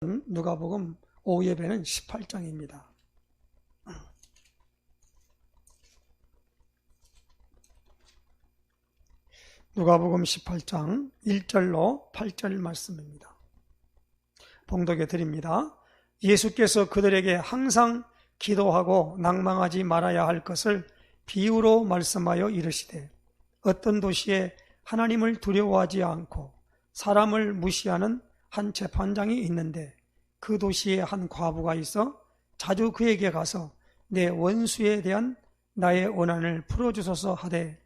누가복음 오후 예배는 18장입니다. 누가복음 18장 1절로 8절 말씀입니다. 봉독해 드립니다. 예수께서 그들에게 항상 기도하고 낭망하지 말아야 할 것을 비유로 말씀하여 이르시되, 어떤 도시에 하나님을 두려워하지 않고 사람을 무시하는 한 재판장이 있는데, 그 도시에 한 과부가 있어 자주 그에게 가서 내 원수에 대한 나의 원한을 풀어주소서 하되,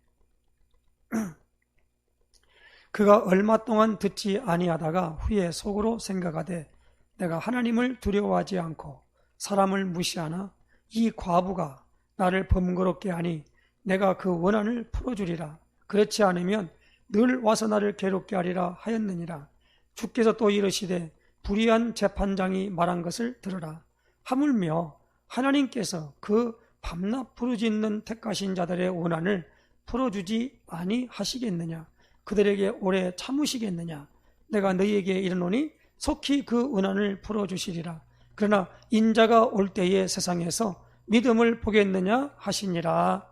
그가 얼마 동안 듣지 아니하다가 후에 속으로 생각하되, 내가 하나님을 두려워하지 않고 사람을 무시하나 이 과부가 나를 번거롭게 하니 내가 그 원한을 풀어주리라. 그렇지 않으면 늘 와서 나를 괴롭게 하리라 하였느니라. 주께서 또 이르시되, 불의한 재판장이 말한 것을 들으라. 하물며 하나님께서 그 밤낮 부르짖는 택하신 자들의 원한을 풀어주지 아니하시겠느냐? 그들에게 오래 참으시겠느냐? 내가 너희에게 이르노니 속히 그 원한을 풀어주시리라. 그러나 인자가 올 때에 세상에서 믿음을 보겠느냐 하시니라.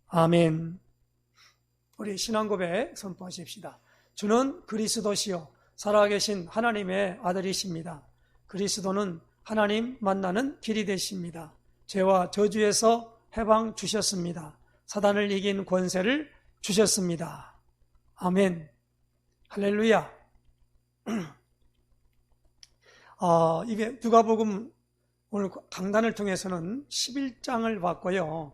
아멘. 우리 신앙고백 선포하십시다. 주는 그리스도시요 살아계신 하나님의 아들이십니다. 그리스도는 하나님 만나는 길이 되십니다. 죄와 저주에서 해방 주셨습니다. 사단을 이긴 권세를 주셨습니다. 아멘. 할렐루야. 이게 누가복음 오늘 강단을 통해서는 11장을 봤고요.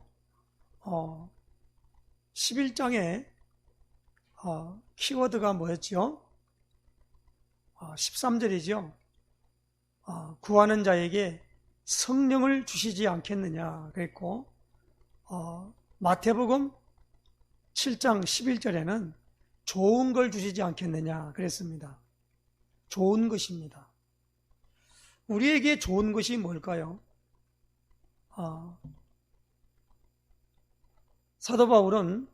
11장에 키워드가 뭐였죠? 13절이죠. 구하는 자에게 성령을 주시지 않겠느냐 그랬고, 마태복음 7장 11절에는 좋은 걸 주시지 않겠느냐 그랬습니다. 좋은 것입니다. 우리에게 좋은 것이 뭘까요? 사도 바울은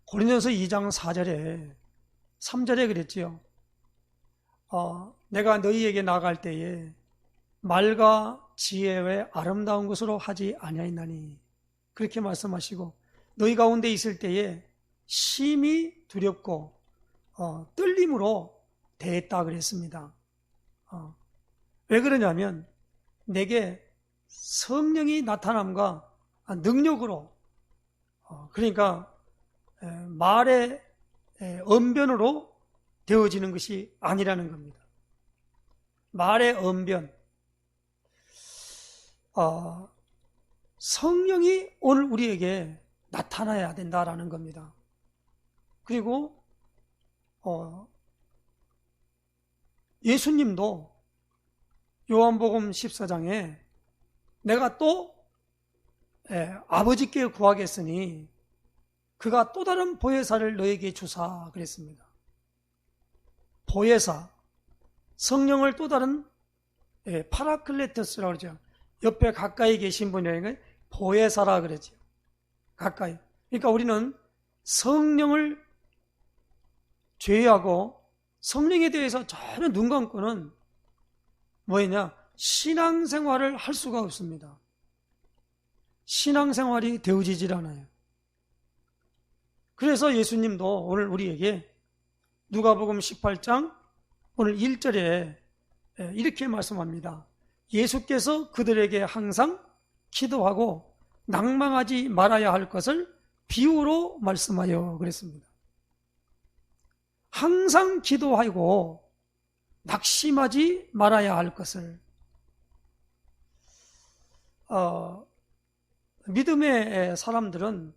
고린도서 2장 4절에 3절에 그랬지요. 내가 너희에게 나갈 때에 말과 지혜 외 아름다운 것으로 하지 아니하였나니, 그렇게 말씀하시고, 너희 가운데 있을 때에 심히 두렵고 떨림으로 대했다 그랬습니다. 왜 그러냐면 내게 성령이 나타남과 능력으로, 그러니까 말의 언변으로 되어지는 것이 아니라는 겁니다. 말의 언변, 성령이 오늘 우리에게 나타나야 된다라는 겁니다. 그리고 예수님도 요한복음 14장에 내가 또 아버지께 구하겠으니 그가 또 다른 보혜사를 너에게 주사 그랬습니다. 보혜사, 성령을 또 다른 파라클레토스라고 그러죠. 옆에 가까이 계신 분이 보혜사라 그러죠. 가까이. 그러니까 우리는 성령을 제외하고 성령에 대해서 전혀 눈 감고는 뭐냐? 신앙생활을 할 수가 없습니다. 신앙생활이 되어지질 않아요. 그래서 예수님도 오늘 우리에게 누가복음 18장 오늘 1절에 이렇게 말씀합니다. 예수께서 그들에게 항상 기도하고 낭망하지 말아야 할 것을 비유로 말씀하여 그랬습니다. 항상 기도하고 낙심하지 말아야 할 것을, 믿음의 사람들은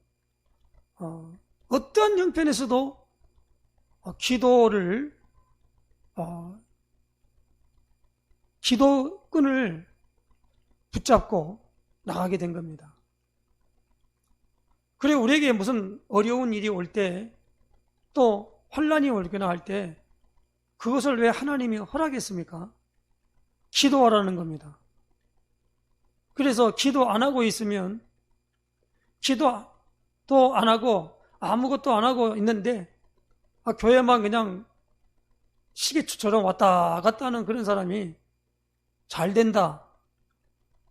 어떤 형편에서도 기도끈을 붙잡고 나가게 된 겁니다. 그리고 우리에게 무슨 어려운 일이 올 때, 또 환난이 오거나 할 때 그것을 왜 하나님이 허락했습니까? 기도하라는 겁니다. 그래서 기도 안 하고 있으면, 기도도 안 하고 아무것도 안 하고 있는데 교회만 그냥 시계추처럼 왔다 갔다 하는 그런 사람이 잘 된다.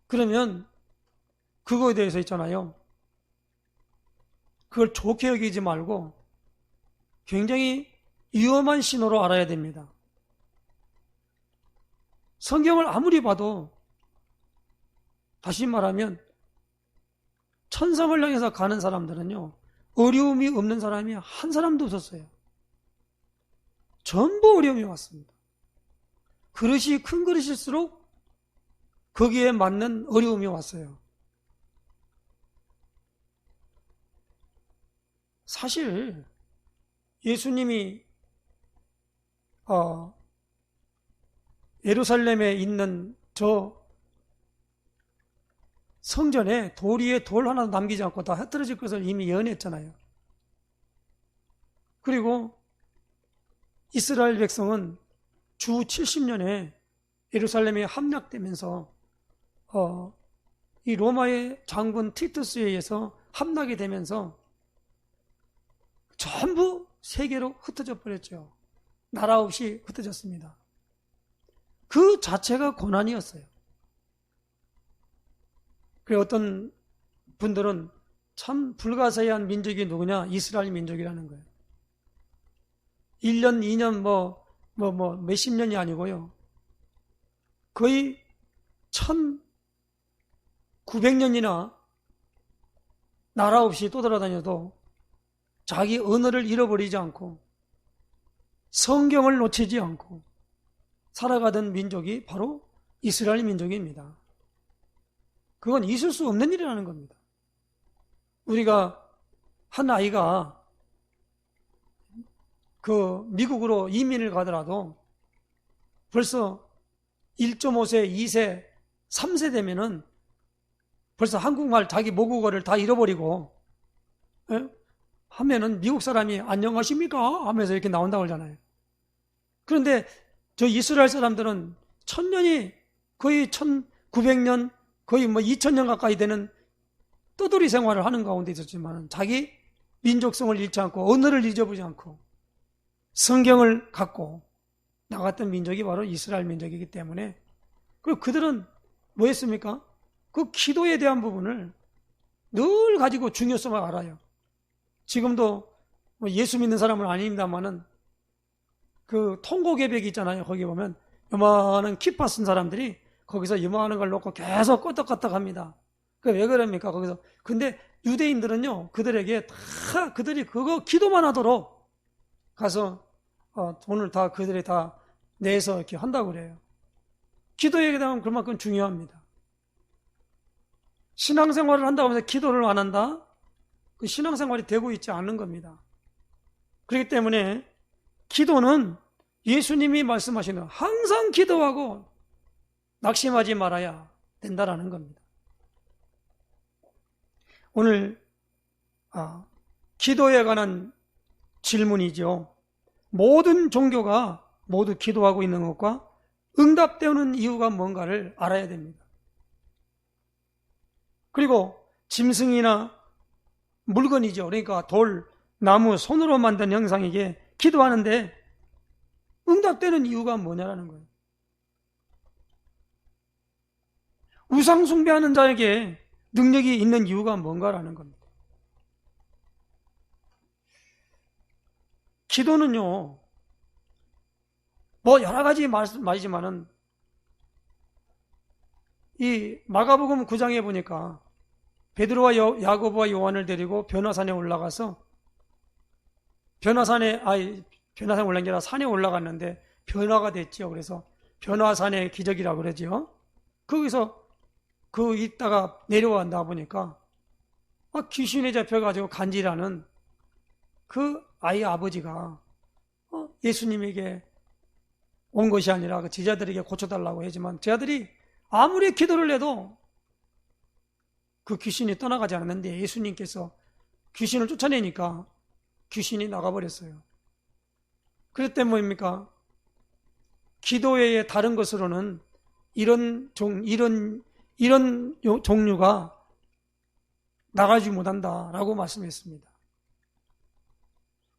그러면 그거에 대해서 있잖아요. 그걸 좋게 여기지 말고 굉장히 위험한 신호로 알아야 됩니다. 성경을 아무리 봐도 다시 말하면 천성을 향해서 가는 사람들은요, 어려움이 없는 사람이 한 사람도 없었어요. 전부 어려움이 왔습니다. 그릇이 큰 그릇일수록 거기에 맞는 어려움이 왔어요. 사실 예수님이 예루살렘에 있는 저 성전에 돌 위에 돌 하나도 남기지 않고 다 흩어질 것을 이미 예언했잖아요. 그리고 이스라엘 백성은 주 70년에 예루살렘에 함락되면서 이 로마의 장군 티투스에 의해서 함락이 되면서 전부 세계로 흩어져 버렸죠. 나라 없이 흩어졌습니다. 그 자체가 고난이었어요. 그리고 어떤 분들은 참 불가사의한 민족이 누구냐? 이스라엘 민족이라는 거예요. 1년, 2년, 몇십 년이 아니고요. 거의 1900년이나 나라 없이 떠돌아다녀도 자기 언어를 잃어버리지 않고 성경을 놓치지 않고 살아가던 민족이 바로 이스라엘 민족입니다. 그건 있을 수 없는 일이라는 겁니다. 우리가 한 아이가 그 미국으로 이민을 가더라도 벌써 1.5세, 2세, 3세 되면은 벌써 한국말 자기 모국어를 다 잃어버리고 하면은 미국 사람이 안녕하십니까? 하면서 이렇게 나온다고 그러잖아요. 그런데 저 이스라엘 사람들은 1000년이 거의 1900년 거의 2000년 가까이 되는 떠돌이 생활을 하는 가운데 있었지만 자기 민족성을 잃지 않고 언어를 잊어버리지 않고 성경을 갖고 나갔던 민족이 바로 이스라엘 민족이기 때문에 그리고 그들은 뭐 했습니까? 그 기도에 대한 부분을 늘 가지고 중요성을 알아요. 지금도 예수 믿는 사람은 아닙니다만은 그 통고 계백이 있잖아요. 거기 보면 요만한 키파 쓴 사람들이 거기서 요만한 걸 놓고 계속 끄덕끄덕 합니다. 왜 그럽니까? 거기서. 근데 유대인들은요, 그들에게 다 그들이 그거 기도만 하도록 가서 돈을 다 그들이 다 내서 이렇게 한다고 그래요. 기도에 대한 그만큼 중요합니다. 신앙생활을 한다고 해서 기도를 안 한다? 그 신앙생활이 되고 있지 않는 겁니다. 그렇기 때문에 기도는 예수님이 말씀하시는 항상 기도하고 낙심하지 말아야 된다라는 겁니다. 오늘 기도에 관한 질문이죠. 모든 종교가 모두 기도하고 있는 것과 응답되는 이유가 뭔가를 알아야 됩니다. 그리고 짐승이나 물건이죠. 그러니까 돌, 나무, 손으로 만든 형상에게 기도하는데 응답되는 이유가 뭐냐라는 거예요. 우상 숭배하는 자에게 능력이 있는 이유가 뭔가라는 겁니다. 기도는요, 여러 가지 말이지만은 이 마가복음 9장에 보니까 베드로와 야고보와 요한을 데리고 변화산에 올라가서 변화산에 올라간 게 아니라 산에 올라갔는데 변화가 됐죠. 그래서 변화산의 기적이라고 그러죠. 거기서 있다가 내려간다 보니까 귀신에 잡혀가지고 간질하는 그 아이 아버지가 예수님에게 온 것이 아니라 그 제자들에게 고쳐달라고 하지만 제자들이 아무리 기도를 해도 그 귀신이 떠나가지 않았는데 예수님께서 귀신을 쫓아내니까 귀신이 나가버렸어요. 그랬을 때 뭐입니까? 기도 외에 다른 것으로는 이런 종류가 나가지 못한다라고 말씀했습니다.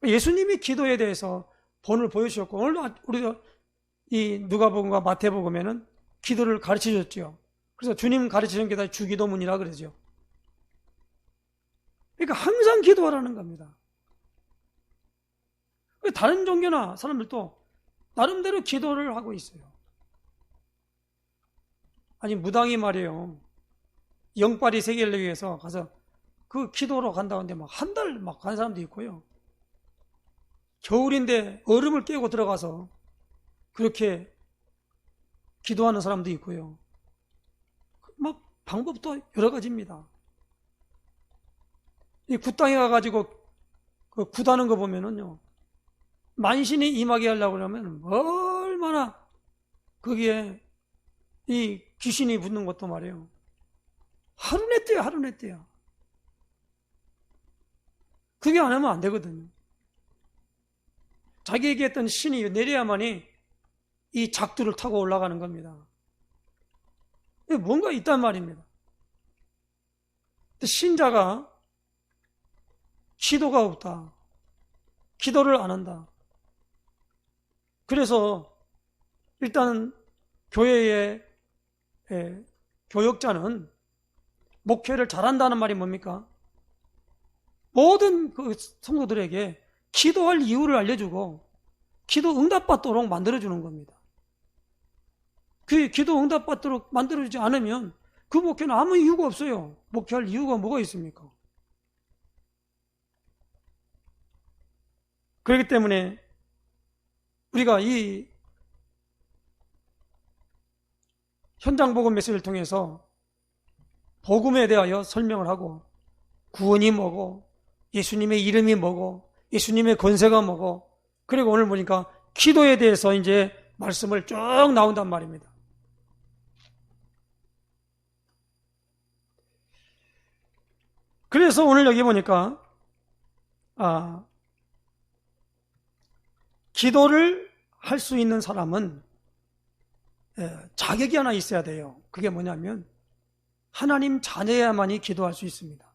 예수님이 기도에 대해서 본을 보여주셨고, 오늘 우리가 이 누가복음과 마태복음에는 기도를 가르쳐 줬죠. 그래서 주님 가르치신 게 다 주기도문이라 그러죠. 그러니까 항상 기도하라는 겁니다. 다른 종교나 사람들도 나름대로 기도를 하고 있어요. 아니, 무당이 말이에요. 영빨이 세계를 위해서 가서 그 기도로 간다는데 막 한 달 막 간 사람도 있고요. 겨울인데 얼음을 깨고 들어가서 그렇게 기도하는 사람도 있고요. 막 방법도 여러 가지입니다. 이 굿당에 가가지고 그 굿하는 거 보면은요, 만신이 임하게 하려고 그러면 얼마나 거기에 이 귀신이 붙는 것도 말이에요. 하루네 때야, 하루네 때야. 그게 안 하면 안 되거든요. 자기에게 했던 신이 내려야만이 이 작두를 타고 올라가는 겁니다. 뭔가 있단 말입니다. 신자가 기도가 없다. 기도를 안 한다. 그래서 일단 교회의 교역자는 목회를 잘한다는 말이 뭡니까? 모든 그 성도들에게 기도할 이유를 알려주고 기도 응답받도록 만들어주는 겁니다. 그 기도 응답받도록 만들어주지 않으면 그 목회는 아무 이유가 없어요. 목회할 이유가 뭐가 있습니까? 그렇기 때문에 우리가 이 현장복음 메시지를 통해서 복음에 대하여 설명을 하고 구원이 뭐고 예수님의 이름이 뭐고 예수님의 권세가 뭐고 그리고 오늘 보니까 기도에 대해서 이제 말씀을 쭉 나온단 말입니다. 그래서 오늘 여기 보니까 기도를 할 수 있는 사람은 자격이 하나 있어야 돼요. 그게 뭐냐면 하나님 자녀야만이 기도할 수 있습니다.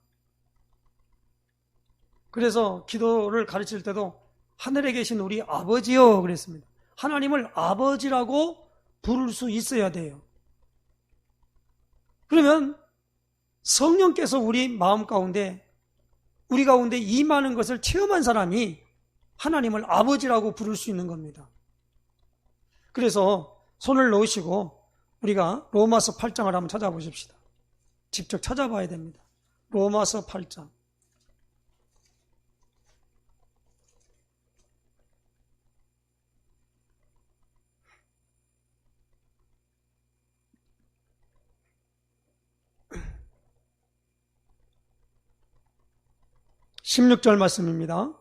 그래서 기도를 가르칠 때도 하늘에 계신 우리 아버지요 그랬습니다. 하나님을 아버지라고 부를 수 있어야 돼요. 그러면 성령께서 우리 마음 가운데 우리 가운데 임하는 것을 체험한 사람이 하나님을 아버지라고 부를 수 있는 겁니다. 그래서 손을 놓으시고 우리가 로마서 8장을 한번 찾아보십시다. 직접 찾아봐야 됩니다. 로마서 8장. (16절) 말씀입니다.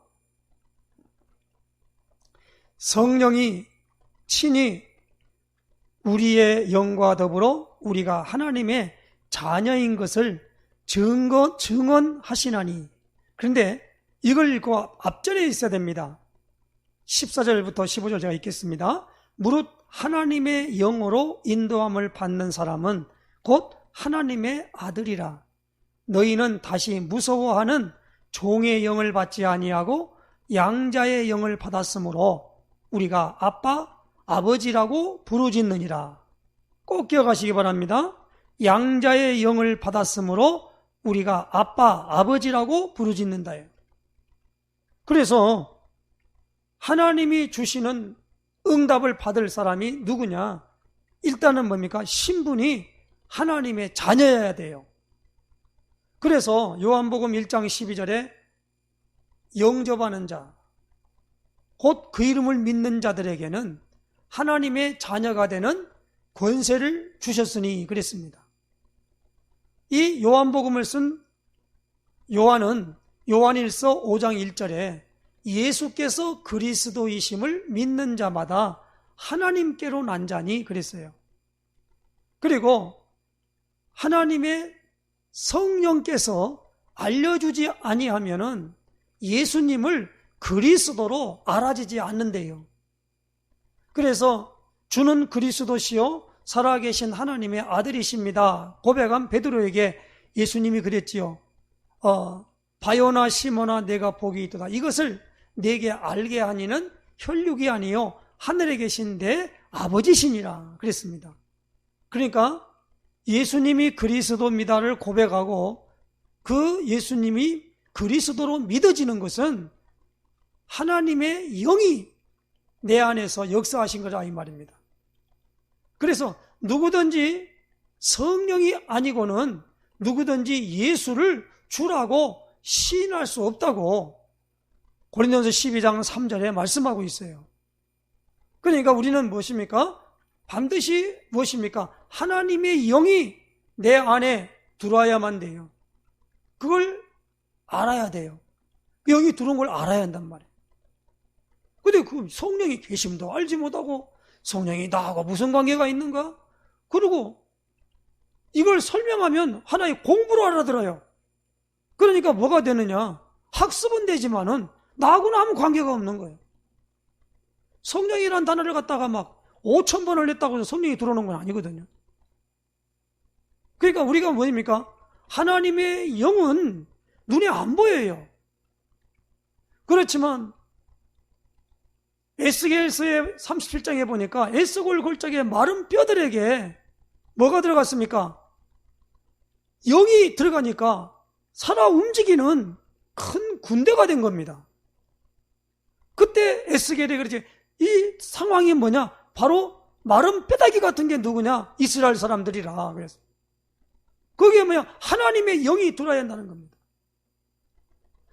성령이 친히 우리의 영과 더불어 우리가 하나님의 자녀인 것을 증언하시나니. 그런데 이걸 읽고 앞절에 있어야 됩니다. 14절부터 15절 제가 읽겠습니다. 무릇 하나님의 영으로 인도함을 받는 사람은 곧 하나님의 아들이라. 너희는 다시 무서워하는 종의 영을 받지 아니하고 양자의 영을 받았으므로 우리가 아빠, 아버지라고 부르짖느니라. 꼭 기억하시기 바랍니다. 양자의 영을 받았으므로 우리가 아빠, 아버지라고 부르짖는다요. 그래서 하나님이 주시는 응답을 받을 사람이 누구냐? 일단은 뭡니까? 신분이 하나님의 자녀여야 돼요. 그래서 요한복음 1장 12절에 영접하는 자, 곧 그 이름을 믿는 자들에게는 하나님의 자녀가 되는 권세를 주셨으니 그랬습니다. 이 요한복음을 쓴 요한은 요한일서 5장 1절에 예수께서 그리스도이심을 믿는 자마다 하나님께로 난 자니 그랬어요. 그리고 하나님의 성령께서 알려주지 아니하면은 예수님을 그리스도로 알아지지 않는데요. 그래서 주는 그리스도시요 살아계신 하나님의 아들이십니다 고백한 베드로에게 예수님이 그랬지요. 바요나 시몬아 내가 복이 있도다. 이것을 내게 알게 하니는 혈육이 아니요 하늘에 계신 내 아버지시니라 그랬습니다. 그러니까 예수님이 그리스도입니다를 고백하고 그 예수님이 그리스도로 믿어지는 것은 하나님의 영이 내 안에서 역사하신 거라 이 말입니다. 그래서 누구든지 성령이 아니고는 누구든지 예수를 주라고 시인할 수 없다고 고린도전서 12장 3절에 말씀하고 있어요. 그러니까 우리는 무엇입니까? 반드시 무엇입니까? 하나님의 영이 내 안에 들어와야만 돼요. 그걸 알아야 돼요. 영이 들어온 걸 알아야 한단 말이에요. 근데 그 성령이 계심도 알지 못하고 성령이 나하고 무슨 관계가 있는가? 그리고 이걸 설명하면 하나의 공부로 알아들어요. 그러니까 뭐가 되느냐? 학습은 되지만은 나하고는 아무 관계가 없는 거예요. 성령이라는 단어를 갖다가 막 5,000번을 냈다고 해서 성령이 들어오는 건 아니거든요. 그러니까 우리가 뭐입니까? 하나님의 영은 눈에 안 보여요. 그렇지만 에스겔서의 37장에 보니까 에스골 골짜기의 마른 뼈들에게 뭐가 들어갔습니까? 영이 들어가니까 살아 움직이는 큰 군대가 된 겁니다. 그때 에스겔이 그러지, 이 상황이 뭐냐? 바로 마른 뼈다귀 같은 게 누구냐? 이스라엘 사람들이라. 그래서 그게 뭐냐? 하나님의 영이 들어야 한다는 겁니다.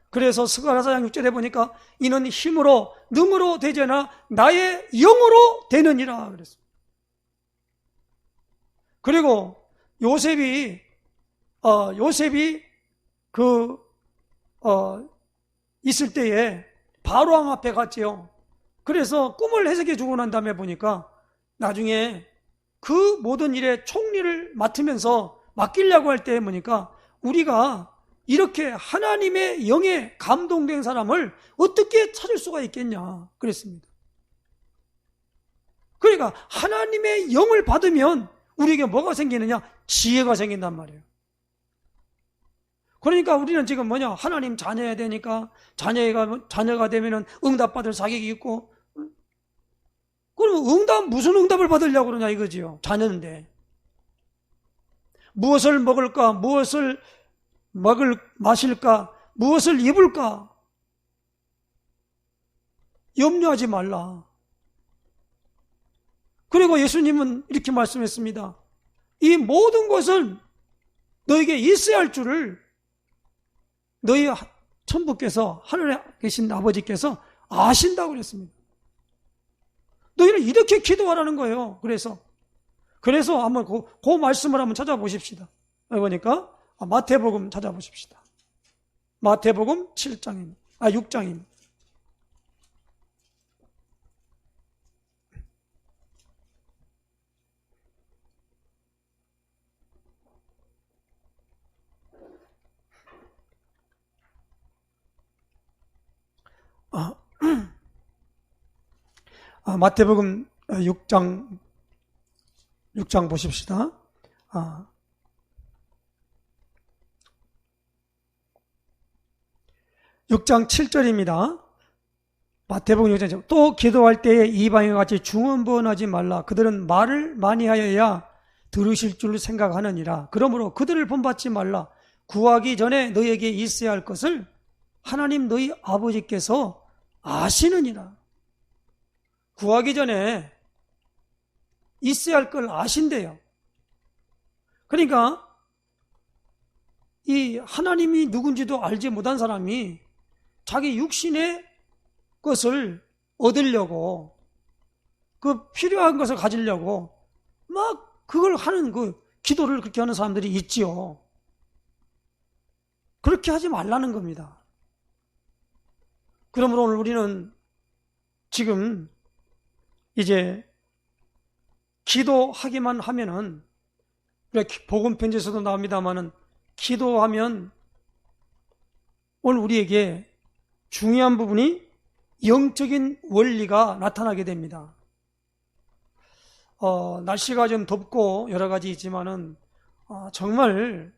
그래서 스가랴서 6절에 보니까 이는 힘으로 능으로 되지 않아 나의 영으로 되느니라 그랬어요. 그리고 요셉이 있을 때에 바로왕 앞에 갔지요. 그래서 꿈을 해석해 주고 난 다음에 보니까 나중에 그 모든 일에 총리를 맡기려고 할 때 보니까 우리가 이렇게 하나님의 영에 감동된 사람을 어떻게 찾을 수가 있겠냐 그랬습니다. 그러니까 하나님의 영을 받으면 우리에게 뭐가 생기느냐? 지혜가 생긴단 말이에요. 그러니까 우리는 지금 뭐냐? 하나님 자녀야 되니까 자녀가 되면은 응답받을 자격이 있고, 그럼 무슨 응답을 받으려고 그러냐 이거지요. 자녀인데 무엇을 먹을까? 무엇을 마실까? 무엇을 입을까? 염려하지 말라. 그리고 예수님은 이렇게 말씀했습니다. 이 모든 것은 너에게 있어야 할 줄을 너희 천부께서, 하늘에 계신 아버지께서 아신다고 그랬습니다. 너희는 이렇게 기도하라는 거예요. 그래서 한번 그 말씀을 한번 찾아보십시다. 보니까 마태복음 찾아보십시다. 마태복음 6장입니다. 마태복음 6장 보십시다. 6장 7절입니다. 마태복음 6장 7절. 또 기도할 때에 이방인과 같이 중언부언하지 말라. 그들은 말을 많이 하여야 들으실 줄 생각하느니라. 그러므로 그들을 본받지 말라. 구하기 전에 너희에게 있어야 할 것을 하나님 너희 아버지께서 아시느니라. 구하기 전에 있어야 할 걸 아신대요. 그러니까 이 하나님이 누군지도 알지 못한 사람이 자기 육신의 것을 얻으려고, 그 필요한 것을 가지려고 막 그걸 하는, 그 기도를 그렇게 하는 사람들이 있지요. 그렇게 하지 말라는 겁니다. 그러므로 오늘 우리는 지금 이제 기도하기만 하면은, 복음 편지에서도 나옵니다만은, 기도하면 오늘 우리에게 중요한 부분이 영적인 원리가 나타나게 됩니다. 날씨가 좀 덥고 여러 가지 있지만은 정말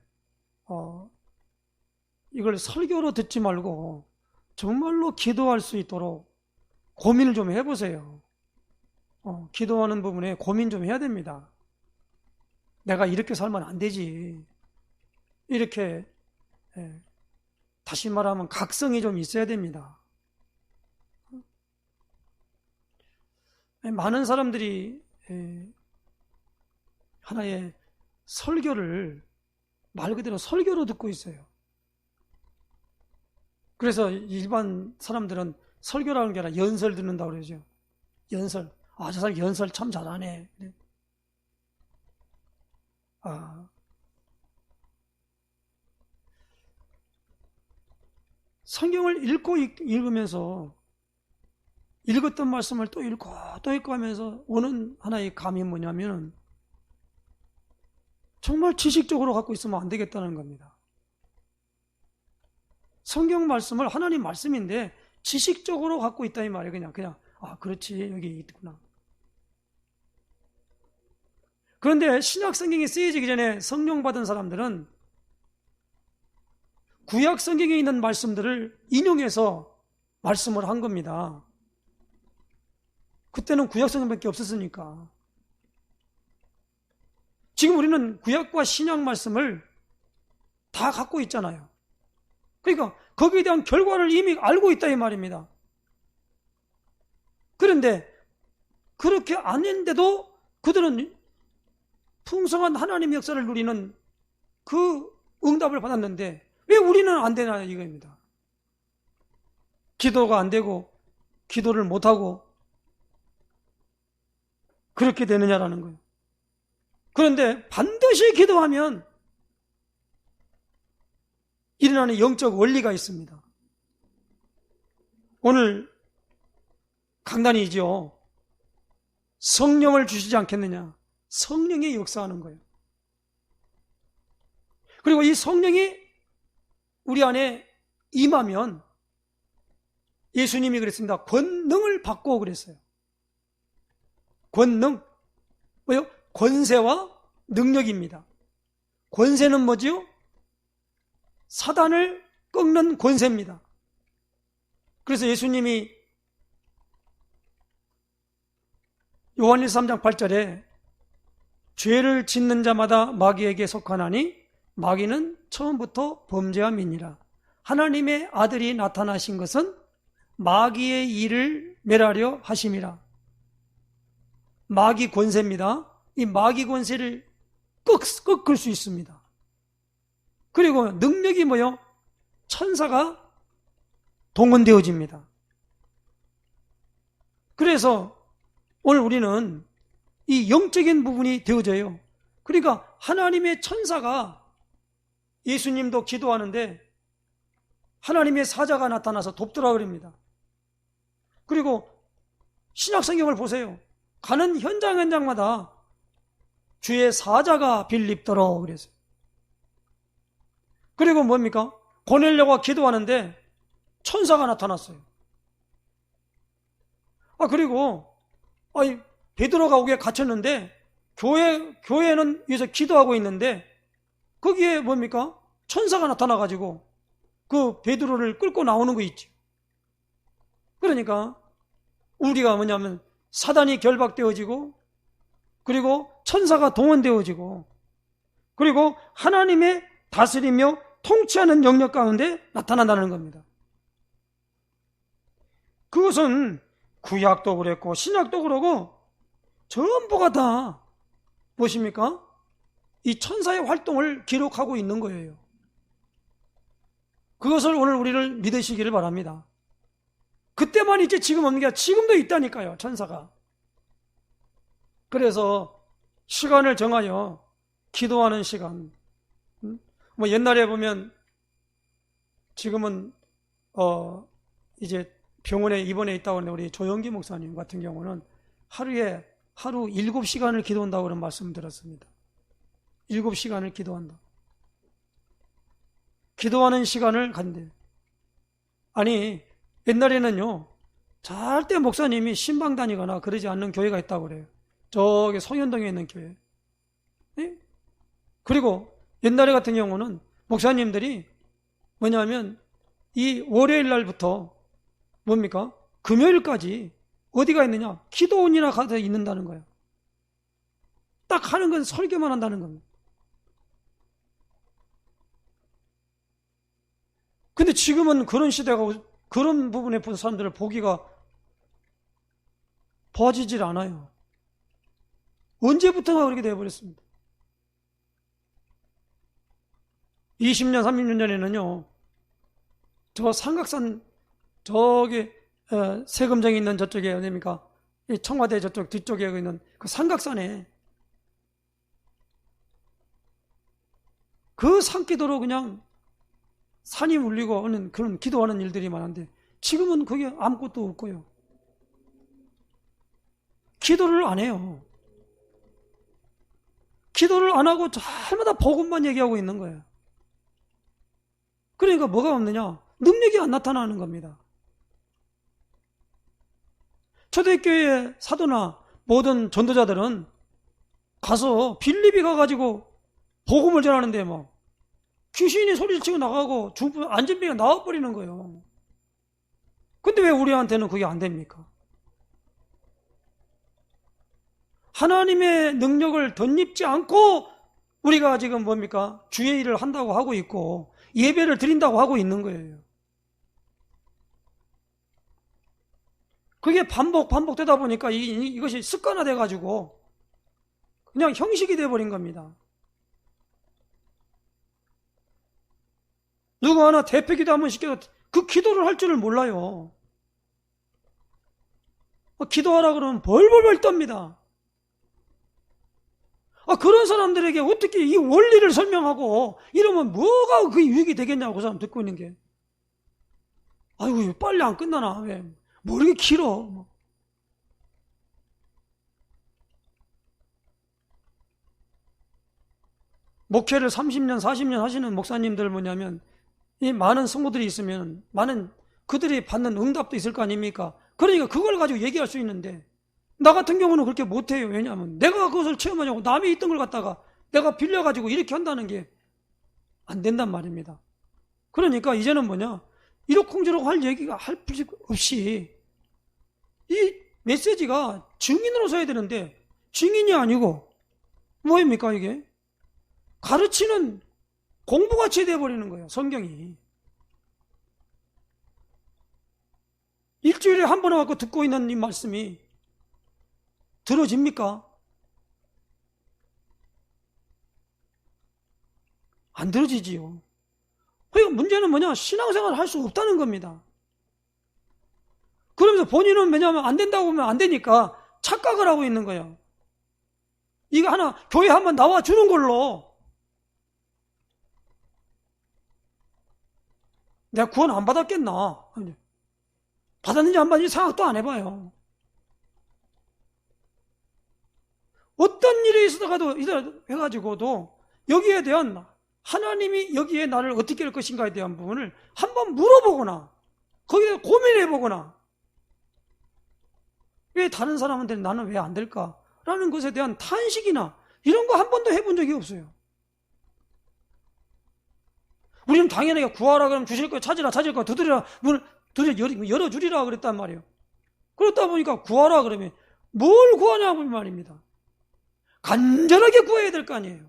이걸 설교로 듣지 말고 정말로 기도할 수 있도록 고민을 좀 해보세요. 기도하는 부분에 고민 좀 해야 됩니다. 내가 이렇게 살면 안 되지. 이렇게, 다시 말하면 각성이 좀 있어야 됩니다. 많은 사람들이 하나의 설교를 말 그대로 설교로 듣고 있어요. 그래서 일반 사람들은 설교라는 게 아니라 연설 듣는다고 그러죠. 연설. 아, 저 사람 연설 참 잘하네. 성경을 읽으면서 읽었던 말씀을 또 읽고 또 읽고 하면서 오는 하나의 감이 뭐냐면 정말 지식적으로 갖고 있으면 안 되겠다는 겁니다. 성경 말씀을 하나님 말씀인데 지식적으로 갖고 있다 이 말이에요. 그냥 그렇지 여기 있구나. 그런데 신약 성경이 쓰여지기 전에 성령 받은 사람들은 구약 성경에 있는 말씀들을 인용해서 말씀을 한 겁니다. 그때는 구약 성경밖에 없었으니까. 지금 우리는 구약과 신약 말씀을 다 갖고 있잖아요. 그러니까 거기에 대한 결과를 이미 알고 있다 이 말입니다. 그런데 그렇게 아닌데도 그들은 풍성한 하나님의 역사를 누리는 그 응답을 받았는데 왜 우리는 안 되나 이거입니다. 기도가 안 되고 기도를 못하고 그렇게 되느냐라는 거예요. 그런데 반드시 기도하면 일어나는 영적 원리가 있습니다. 오늘 강단이죠. 성령을 주시지 않겠느냐. 성령이 역사하는 거예요. 그리고 이 성령이 우리 안에 임하면 예수님이 그랬습니다. 권능을 받고 그랬어요. 권능. 뭐요? 권세와 능력입니다. 권세는 뭐지요? 사단을 꺾는 권세입니다. 그래서 예수님이 요한일서 3장 8절에 죄를 짓는 자마다 마귀에게 속하나니 마귀는 처음부터 범죄함이니라. 하나님의 아들이 나타나신 것은 마귀의 일을 멸하려 하심이라. 마귀 권세입니다. 이 마귀 권세를 꺾을 수 있습니다. 그리고 능력이 뭐요? 천사가 동원되어집니다. 그래서 오늘 우리는 이 영적인 부분이 되어져요. 그러니까 하나님의 천사가 예수님도 기도하는데 하나님의 사자가 나타나서 돕더라 그럽니다. 그리고 신약 성경을 보세요. 가는 현장마다 주의 사자가 빌립더러 그랬어요. 그리고 뭡니까? 고넬료가 기도하는데 천사가 나타났어요. 그리고 베드로가 옥에 갇혔는데 교회는 여기서 기도하고 있는데 거기에 뭡니까? 천사가 나타나가지고 그 베드로를 끌고 나오는 거 있지. 그러니까 우리가 뭐냐면 사단이 결박되어지고 그리고 천사가 동원되어지고 그리고 하나님의 다스리며 통치하는 영역 가운데 나타난다는 겁니다. 그것은 구약도 그랬고 신약도 그러고 전부가 다 무엇입니까? 이 천사의 활동을 기록하고 있는 거예요. 그것을 오늘 우리를 믿으시기를 바랍니다. 그때만 있지 지금 없는 게 아니라 지금도 있다니까요. 천사가. 그래서 시간을 정하여 기도하는 시간. 뭐 옛날에 보면 지금은 이제 병원에 입원해 있다고 하는데 우리 조영기 목사님 같은 경우는 하루 7시간을 기도한다고 그런 말씀 들었습니다. 7시간을 기도한다. 기도하는 시간을 간대. 아니 옛날에는요 절대 목사님이 신방 다니거나 그러지 않는 교회가 있다고 그래요. 저기 성현동에 있는 교회. 네? 그리고 옛날에 같은 경우는 목사님들이 뭐냐면 이 월요일 날부터 뭡니까? 금요일까지 어디가 있느냐? 기도원이나 가서 있는다는 거예요. 딱 하는 건 설교만 한다는 겁니다. 근데 지금은 그런 시대가, 그런 부분에 본 사람들을 보기가 보아지질 않아요. 언제부터가 그렇게 되어버렸습니다. 20년, 30년 전에는요, 저 삼각산, 저기, 세금정이 있는 저쪽에, 어딥니까? 청와대 저쪽 뒤쪽에 있는 그 삼각산에 그 산기도로 그냥 산이 울리고 하는 그런 기도하는 일들이 많은데, 지금은 그게 아무것도 없고요. 기도를 안 해요. 기도를 안 하고 잘마다 복음만 얘기하고 있는 거예요. 그러니까 뭐가 없느냐? 능력이 안 나타나는 겁니다. 초대교회 사도나 모든 전도자들은 가서 빌립이 가가지고 복음을 전하는데 뭐 귀신이 소리를 치고 나가고 안전병이 나와버리는 거예요. 근데 왜 우리한테는 그게 안 됩니까? 하나님의 능력을 덧입지 않고 우리가 지금 뭡니까? 주의 일을 한다고 하고 있고 예배를 드린다고 하고 있는 거예요. 그게 반복되다 보니까 이것이 습관화돼가지고 그냥 형식이 돼버린 겁니다. 누구 하나 대표기도 한번 시켜도 그 기도를 할 줄을 몰라요. 기도하라 그러면 벌벌벌 떱니다. 그런 사람들에게 어떻게 이 원리를 설명하고 이러면 뭐가 그 유익이 되겠냐고 그 사람 듣고 있는 게. 아이고 빨리 안 끝나나 왜? 뭐 이렇게 길어. 목회를 30년 40년 하시는 목사님들 뭐냐면 이 많은 성도들이 있으면 많은 그들이 받는 응답도 있을 거 아닙니까? 그러니까 그걸 가지고 얘기할 수 있는데 나 같은 경우는 그렇게 못해요. 왜냐하면 내가 그것을 체험하냐고 남이 있던 걸 갖다가 내가 빌려가지고 이렇게 한다는 게 안 된단 말입니다. 그러니까 이제는 뭐냐 이러쿵저러쿵 할 얘기가 할 필요 없이 이 메시지가 증인으로 서야 되는데 증인이 아니고 뭐입니까 이게? 가르치는 공부같이 돼버리는 거예요. 성경이. 일주일에 한 번 와서 듣고 있는 이 말씀이 들어집니까? 안 들어지지요. 그러니까 문제는 뭐냐? 신앙생활을 할 수 없다는 겁니다. 그러면서 본인은 왜냐하면 안 된다고 하면 안 되니까 착각을 하고 있는 거예요. 이거 하나 교회 한번 나와주는 걸로 내가 구원 안 받았겠나? 받았는지 안 받았는지 생각도 안 해봐요. 어떤 일이 있어가도 해가지고도 여기에 대한 하나님이 여기에 나를 어떻게 할 것인가에 대한 부분을 한번 물어보거나 거기에 고민해보거나 왜 다른 사람한테는 나는 왜 안 될까라는 것에 대한 탄식이나 이런 거 한 번도 해본 적이 없어요. 우리는 당연하게 구하라 그러면 주실 거야, 찾으라 찾을 거야, 두드리라 문을 열어주리라 그랬단 말이에요. 그렇다 보니까 구하라 그러면 뭘 구하냐고 말입니다. 간절하게 구해야 될 거 아니에요.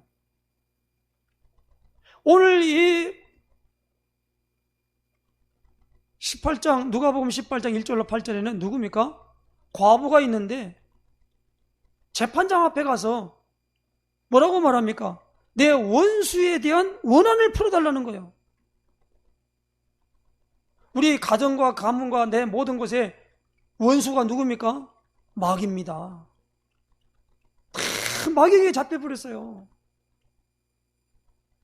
오늘 이 18장 누가복음 18장 1절로 8절에는 누굽니까? 과부가 있는데 재판장 앞에 가서 뭐라고 말합니까? 내 원수에 대한 원한을 풀어달라는 거예요. 우리 가정과 가문과 내 모든 곳에 원수가 누굽니까? 마귀입니다. 다 마귀에게 잡혀버렸어요.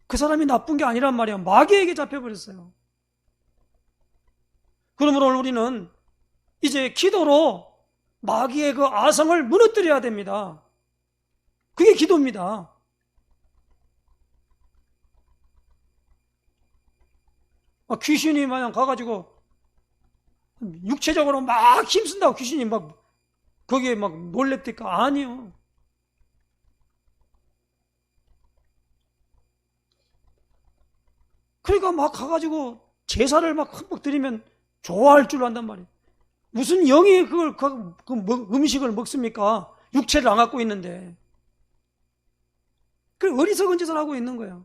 그 사람이 나쁜 게 아니란 말이야. 마귀에게 잡혀버렸어요. 그러므로 우리는 이제 기도로 마귀의 그 아성을 무너뜨려야 됩니다. 그게 기도입니다. 귀신이 마냥 가가지고 육체적으로 막 힘쓴다고 귀신이 막 거기에 막 놀랍니까? 아니요. 그러니까 막 가가지고 제사를 막 흠뻑 드리면 좋아할 줄 안단 말이에요. 무슨 영이 음식을 먹습니까? 육체를 안 갖고 있는데. 그 어리석은 짓을 하고 있는 거예요.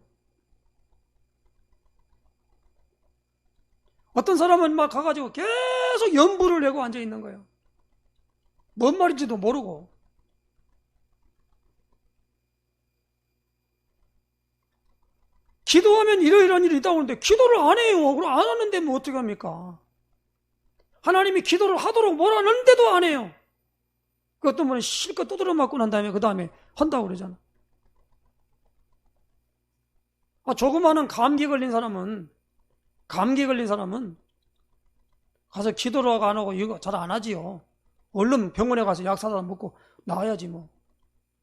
어떤 사람은 막 가가지고 계속 연부를 내고 앉아 있는 거예요. 뭔 말인지도 모르고. 기도하면 이러이러한 일이 있다고 하는데 기도를 안 해요. 그럼 안 하는데 뭐 어떻게 합니까? 하나님이 기도를 하도록 뭐라는데도 안 해요. 그 어떤 분은 실컷 두드려 맞고 난 다음에 그 다음에 한다고 그러잖아. 조그마한 감기 걸린 사람은 가서 기도를 안 하고 이거 잘 안 하지요. 얼른 병원에 가서 약 사다 먹고 나와야지 뭐.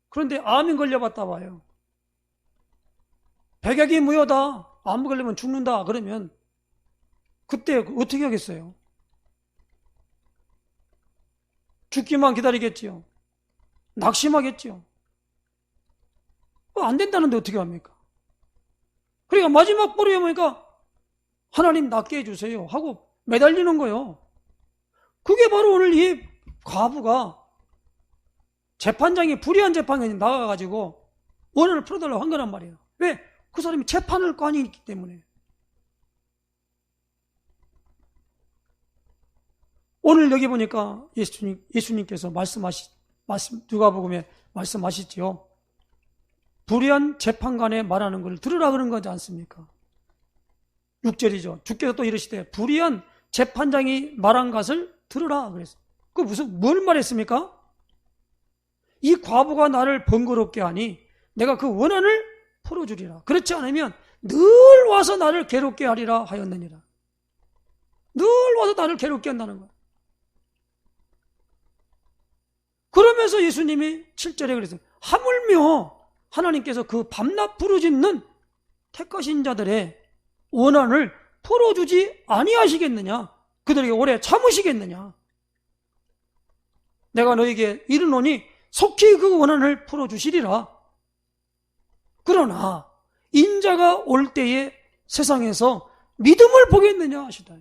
그런데 암이 걸려봤다 봐요. 백약이 무효다. 암 걸리면 죽는다. 그러면 그때 어떻게 하겠어요? 죽기만 기다리겠지요. 낙심하겠지요. 안 된다는데 어떻게 합니까? 그러니까 마지막 보루에 보니까 하나님 낫게 해주세요 하고 매달리는 거예요. 그게 바로 오늘 이 과부가 재판장이 불의한 재판장이 나가가지고 원한을 풀어달라고 한 거란 말이에요. 왜? 그 사람이 재판을 관이 있기 때문에. 오늘 여기 보니까 예수님께서 누가복음에 말씀하시지요. 불의한 재판관의 말하는 것을 들으라 그런 거지 않습니까? 6절이죠. 주께서 또 이르시되 불의한 재판장이 말한 것을 들으라 그랬어요. 그 뭘 말했습니까? 이 과부가 나를 번거롭게 하니 내가 그 원한을 풀어주리라. 그렇지 않으면 늘 와서 나를 괴롭게 하리라 하였느니라. 늘 와서 나를 괴롭게 한다는 거야. 그러면서 예수님이 7절에 그랬어요. 하물며 하나님께서 그 밤낮 부르짖는 택하신 자들의 원한을 풀어주지 아니하시겠느냐? 그들에게 오래 참으시겠느냐? 내가 너에게 이르노니 속히 그 원한을 풀어주시리라. 그러나 인자가 올 때에 세상에서 믿음을 보겠느냐 하시다.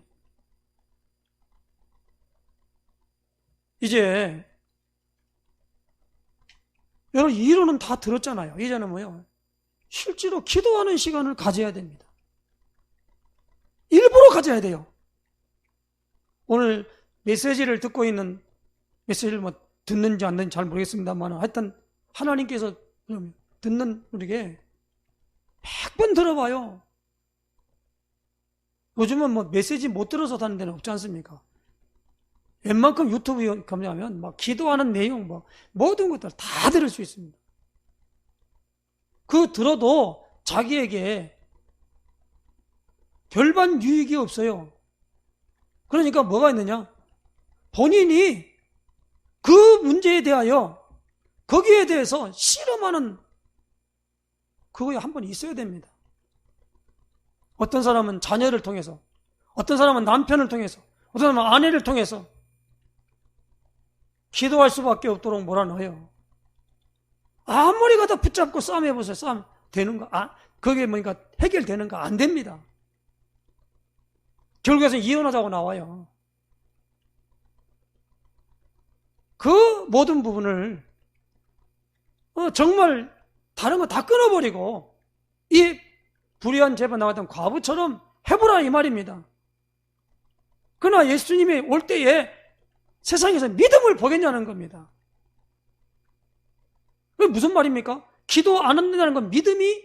이제 여러분 이론은 다 들었잖아요. 이제는 뭐요? 실제로 기도하는 시간을 가져야 됩니다. 일부러 가져야 돼요. 오늘 메시지를 듣고 있는 메시지를 듣는지 안 듣는지 잘 모르겠습니다만 하여튼 하나님께서 듣는 우리에게 100번 들어봐요. 요즘은 메시지 못 들어서 다는 데는 없지 않습니까? 웬만큼 유튜브에 가면 기도하는 내용 모든 것들 다 들을 수 있습니다. 그 들어도 자기에게 별반 유익이 없어요. 그러니까 뭐가 있느냐? 본인이 그 문제에 대하여 거기에 대해서 실험하는 그거에 한 번 있어야 됩니다. 어떤 사람은 자녀를 통해서, 어떤 사람은 남편을 통해서, 어떤 사람은 아내를 통해서 기도할 수밖에 없도록 몰아넣어요. 아무리 갖다 붙잡고 싸움해보세요. 싸움 되는가? 그게 해결되는가? 안 됩니다. 결국에서 이혼하자고 나와요. 그 모든 부분을 정말 다른 거 다 끊어버리고 이 불의한 재판 나왔던 과부처럼 해보라 이 말입니다. 그러나 예수님이 올 때에 세상에서 믿음을 보겠냐는 겁니다. 그게 무슨 말입니까? 기도 안 한다는 건 믿음이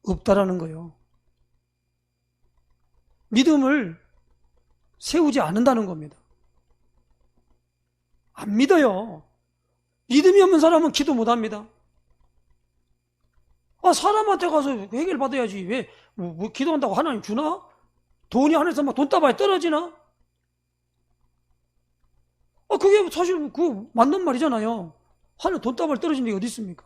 없다라는 거예요. 믿음을 세우지 않는다는 겁니다. 안 믿어요. 믿음이 없는 사람은 기도 못 합니다. 사람한테 가서 해결받아야지. 왜, 기도한다고 하나님 주나? 돈이 하늘에서 돈다발에 떨어지나? 그게 사실 맞는 말이잖아요. 하늘 돈다발 떨어지는 게 어디 있습니까?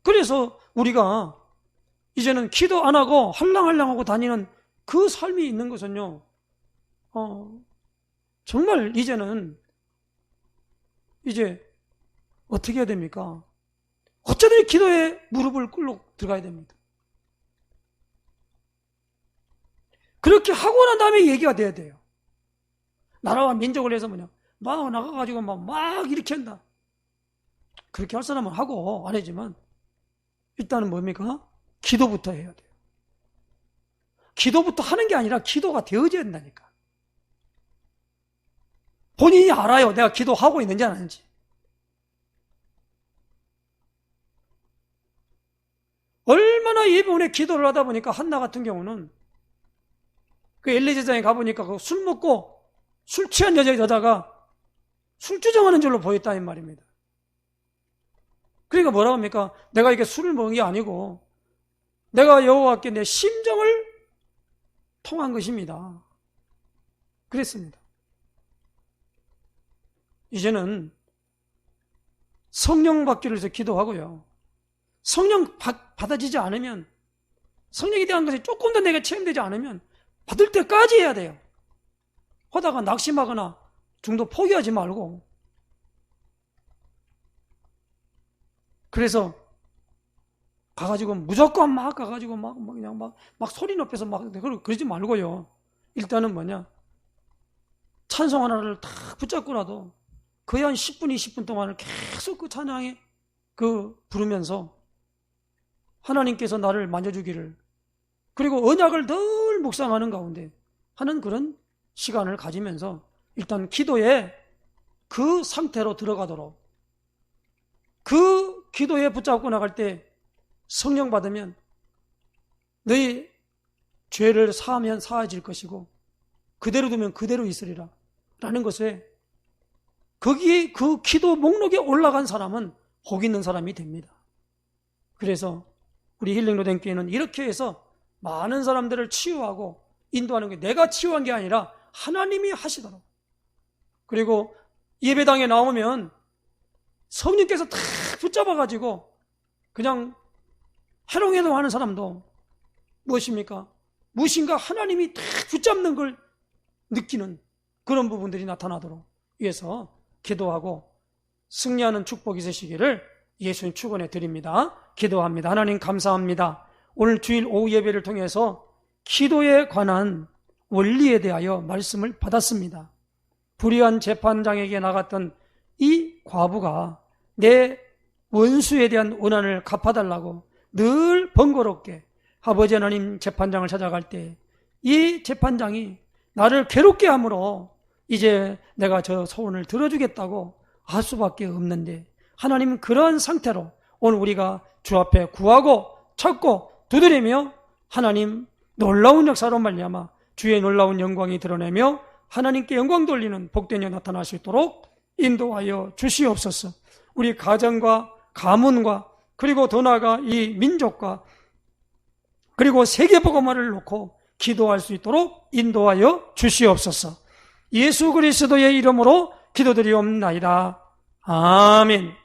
그래서 우리가 이제는 기도 안 하고 할랑할랑하고 다니는 그 삶이 있는 것은요, 정말 이제는 이제 어떻게 해야 됩니까? 어쩌든 기도에 무릎을 꿇고 들어가야 됩니다. 그렇게 하고 난 다음에 얘기가 돼야 돼요. 나라와 민족을 위해서 막 나가가지고 막 이렇게 한다. 그렇게 할 사람은 하고 안 하지만 일단은 뭡니까? 기도부터 해야 돼요. 기도부터 하는 게 아니라 기도가 되어져야 된다니까. 본인이 알아요. 내가 기도하고 있는지 안 하는지. 얼마나 예배원에 기도를 하다 보니까 한나 같은 경우는 그 엘리제장에 가보니까 그 술 먹고 술 취한 여자가 술주정하는 줄로 보였다 이 말입니다. 그러니까 뭐라고 합니까? 내가 이게 술을 먹은 게 아니고 내가 여호와께 내 심정을 통한 것입니다. 그랬습니다. 이제는 성령 받기를 위해서 기도하고요. 성령 받아지지 않으면, 성령에 대한 것이 조금 더 내가 체험되지 않으면 받을 때까지 해야 돼요. 하다가 낙심하거나 중도 포기하지 말고. 그래서 가가지고 무조건 막 가가지고 그냥 막 소리 높여서 그러지 말고요. 일단은 찬송 하나를 딱 붙잡고라도 거의 한 10분, 20분 동안을 계속 그 찬양에 부르면서 하나님께서 나를 만져주기를, 그리고 언약을 늘 묵상하는 가운데 하는 그런 시간을 가지면서 일단 기도에 그 상태로 들어가도록, 그 기도에 붙잡고 나갈 때 성령 받으면 너희 죄를 사하면 사해질 것이고 그대로 두면 그대로 있으리라 라는 것에, 거기에 그 기도 목록에 올라간 사람은 복 있는 사람이 됩니다. 그래서 우리 힐링로댕교회는 이렇게 해서 많은 사람들을 치유하고 인도하는 게, 내가 치유한 게 아니라 하나님이 하시도록. 그리고 예배당에 나오면 성령께서 다 붙잡아가지고 그냥 해롱해롱 하는 사람도 무엇입니까? 무엇인가 하나님이 다 붙잡는 걸 느끼는 그런 부분들이 나타나도록 위해서 기도하고 승리하는 축복이 있으시기를 예수님 축원해 드립니다. 기도합니다. 하나님 감사합니다. 오늘 주일 오후 예배를 통해서 기도에 관한 원리에 대하여 말씀을 받았습니다. 불의한 재판장에게 나갔던 이 과부가 내 원수에 대한 원한을 갚아달라고 늘 번거롭게 아버지 하나님 재판장을 찾아갈 때 이 재판장이 나를 괴롭게 함으로 이제 내가 저 소원을 들어주겠다고 할 수밖에 없는데, 하나님은 그러한 상태로 오늘 우리가 주 앞에 구하고 찾고 두드리며 하나님 놀라운 역사로 말미암아 주의 놀라운 영광이 드러내며 하나님께 영광 돌리는 복된 여 나타날 수 있도록 인도하여 주시옵소서. 우리 가정과 가문과 그리고 더 나아가 이 민족과 그리고 세계복음화를 놓고 기도할 수 있도록 인도하여 주시옵소서. 예수 그리스도의 이름으로 기도드리옵나이다. 아멘.